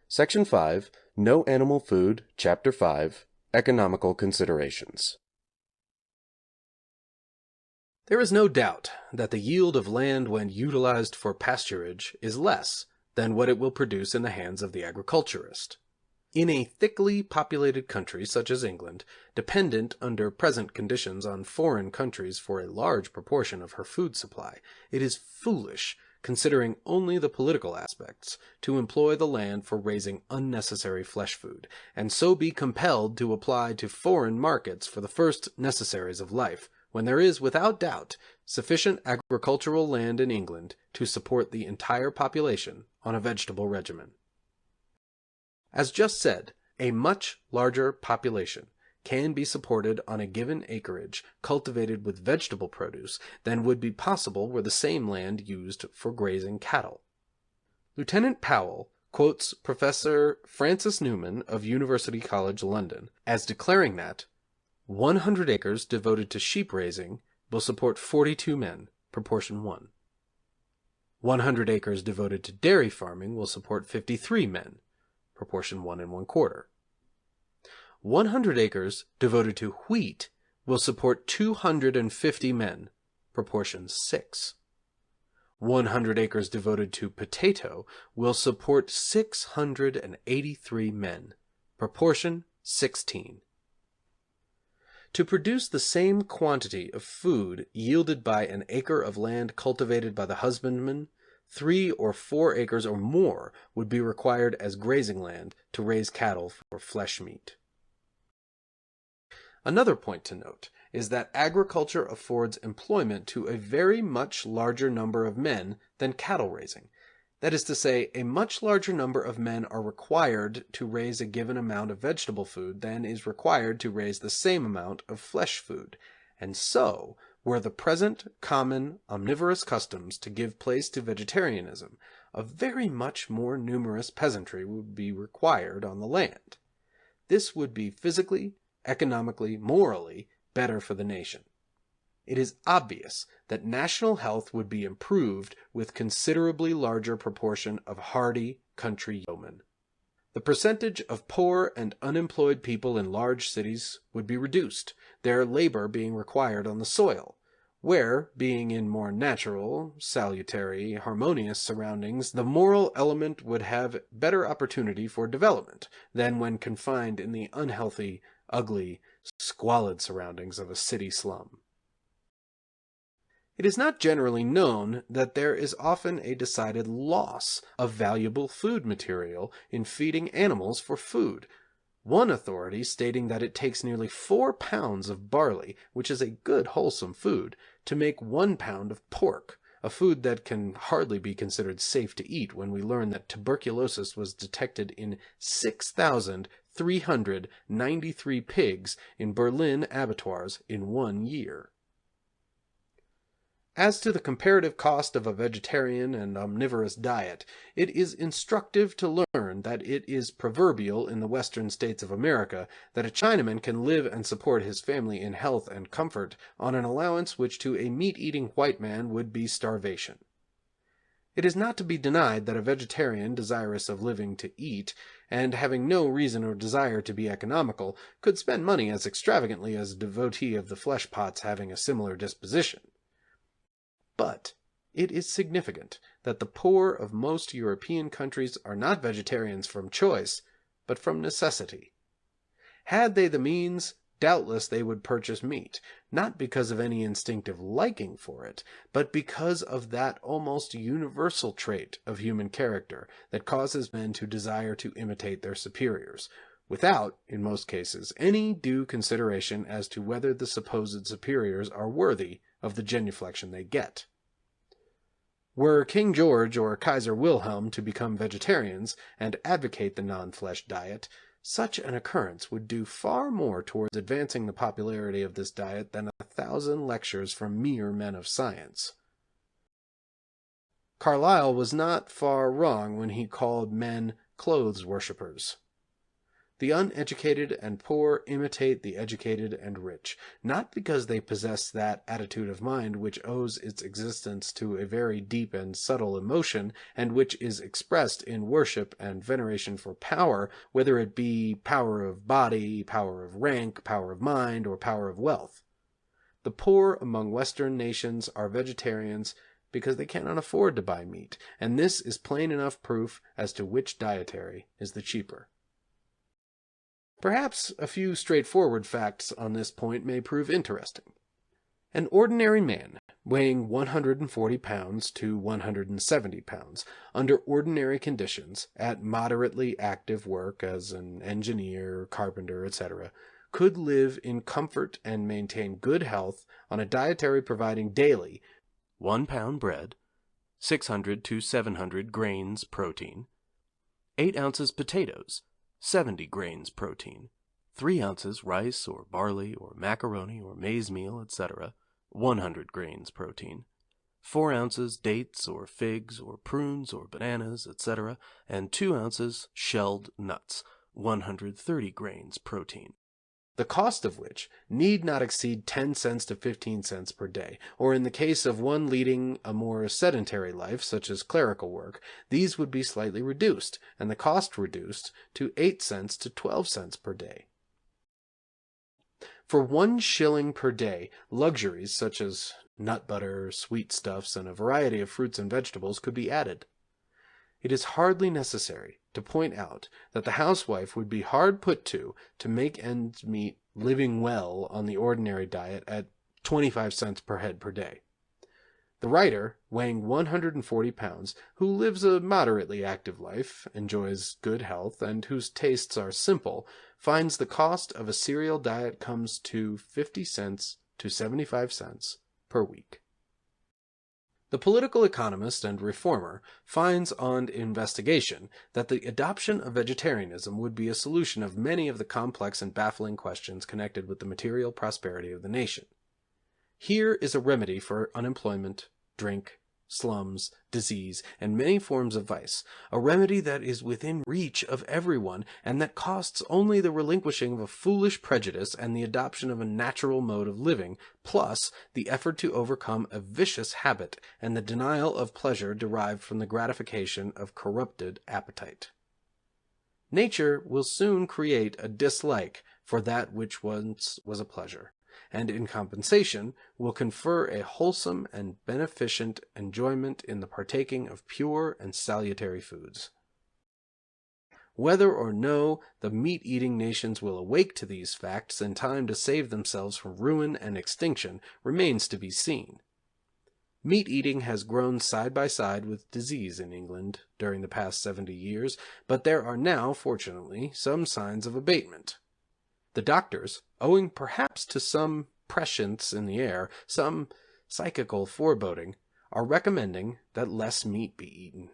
Section 5, No Animal Food, Chapter 5, Economical Considerations. There is no doubt that the yield of land when utilized for pasturage is less than what it will produce in the hands of the agriculturist. In a thickly populated country such as England, dependent under present conditions on foreign countries for a large proportion of her food supply, it is foolish, considering only the political aspects, to employ the land for raising unnecessary flesh food, and so be compelled to apply to foreign markets for the first necessaries of life, when there is, without doubt, sufficient agricultural land in England to support the entire population on a vegetable regimen. As just said, a much larger population can be supported on a given acreage cultivated with vegetable produce than would be possible were the same land used for grazing cattle. Lieutenant Powell quotes Professor Francis Newman of University College London as declaring that 100 acres devoted to sheep raising will support 42 men, proportion 1. 100 acres devoted to dairy farming will support 53 men, proportion 1 1/4. 100 acres devoted to wheat will support 250 men, proportion 6. 100 acres devoted to potato will support 683 men, proportion 16. To produce the same quantity of food yielded by an acre of land cultivated by the husbandman, 3 or 4 acres or more would be required as grazing land to raise cattle for flesh meat. Another point to note is that agriculture affords employment to a very much larger number of men than cattle raising. That is to say, a much larger number of men are required to raise a given amount of vegetable food than is required to raise the same amount of flesh food, and so, were the present common omnivorous customs to give place to vegetarianism, a very much more numerous peasantry would be required on the land. This would be physically, economically, morally better for the nation. It is obvious that national health would be improved with considerably larger proportion of hardy country yeomen. The percentage of poor and unemployed people in large cities would be reduced, their labor being required on the soil, where, being in more natural, salutary, harmonious surroundings, the moral element would have better opportunity for development than when confined in the unhealthy, ugly, squalid surroundings of a city slum. It is not generally known that there is often a decided loss of valuable food material in feeding animals for food, one authority stating that it takes nearly 4 pounds of barley, which is a good wholesome food, to make 1 pound of pork, a food that can hardly be considered safe to eat when we learn that tuberculosis was detected in 6,393 pigs in Berlin abattoirs in 1 year. As to the comparative cost of a vegetarian and omnivorous diet, it is instructive to learn that it is proverbial in the western states of America that a Chinaman can live and support his family in health and comfort on an allowance which to a meat-eating white man would be starvation. It is not to be denied that a vegetarian desirous of living to eat, and having no reason or desire to be economical, could spend money as extravagantly as a devotee of the flesh pots having a similar disposition. But it is significant that the poor of most European countries are not vegetarians from choice, but from necessity. Had they the means, doubtless they would purchase meat, not because of any instinctive liking for it, but because of that almost universal trait of human character that causes men to desire to imitate their superiors, without, in most cases, any due consideration as to whether the supposed superiors are worthy of the genuflection they get. Were King George or Kaiser Wilhelm to become vegetarians and advocate the non-flesh diet, such an occurrence would do far more towards advancing the popularity of this diet than 1,000 lectures from mere men of science. Carlyle was not far wrong when he called men clothes worshippers. The uneducated and poor imitate the educated and rich, not because they possess that attitude of mind which owes its existence to a very deep and subtle emotion, and which is expressed in worship and veneration for power, whether it be power of body, power of rank, power of mind, or power of wealth. The poor among Western nations are vegetarians because they cannot afford to buy meat, and this is plain enough proof as to which dietary is the cheaper. Perhaps a few straightforward facts on this point may prove interesting. An ordinary man, weighing 140 pounds to 170 pounds, under ordinary conditions, at moderately active work as an engineer, carpenter, etc., could live in comfort and maintain good health on a dietary providing daily 1 pound bread, 600 to 700 grains protein, 8 ounces potatoes, 70 grains protein, 3 ounces rice or barley or macaroni or maize meal, etc., 100 grains protein, 4 ounces dates or figs or prunes or bananas, etc., and 2 ounces shelled nuts, 130 grains protein, the cost of which need not exceed 10 cents to 15 cents per day, or in the case of one leading a more sedentary life, such as clerical work, these would be slightly reduced, and the cost reduced to 8 cents to 12 cents per day. For 1 shilling per day, luxuries such as nut butter, sweetstuffs, and a variety of fruits and vegetables could be added. It is hardly necessary to point out that the housewife would be hard put to make ends meet living well on the ordinary diet at 25 cents per head per day. The writer, weighing 140 pounds, who lives a moderately active life, enjoys good health, and whose tastes are simple, finds the cost of a cereal diet comes to 50 cents to 75 cents per week. The political economist and reformer finds on investigation that the adoption of vegetarianism would be a solution of many of the complex and baffling questions connected with the material prosperity of the nation. Here is a remedy for unemployment, drink, slums, disease, and many forms of vice, a remedy that is within reach of everyone, and that costs only the relinquishing of a foolish prejudice and the adoption of a natural mode of living, plus the effort to overcome a vicious habit and the denial of pleasure derived from the gratification of corrupted appetite. Nature will soon create a dislike for that which once was a pleasure, and in compensation will confer a wholesome and beneficent enjoyment in the partaking of pure and salutary foods. Whether or no the meat-eating nations will awake to these facts in time to save themselves from ruin and extinction remains to be seen. Meat-eating has grown side by side with disease in England during the past 70 years, but there are now, fortunately, some signs of abatement. The doctors, owing perhaps to some prescience in the air, some psychical foreboding, are recommending that less meat be eaten.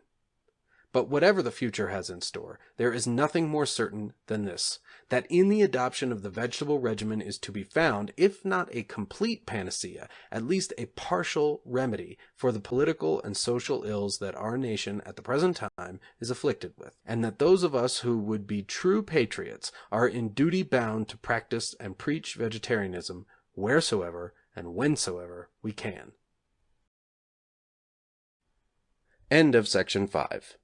But whatever the future has in store, there is nothing more certain than this, that in the adoption of the vegetable regimen is to be found, if not a complete panacea, at least a partial remedy for the political and social ills that our nation at the present time is afflicted with, and that those of us who would be true patriots are in duty bound to practice and preach vegetarianism wheresoever and whensoever we can. End of section 5.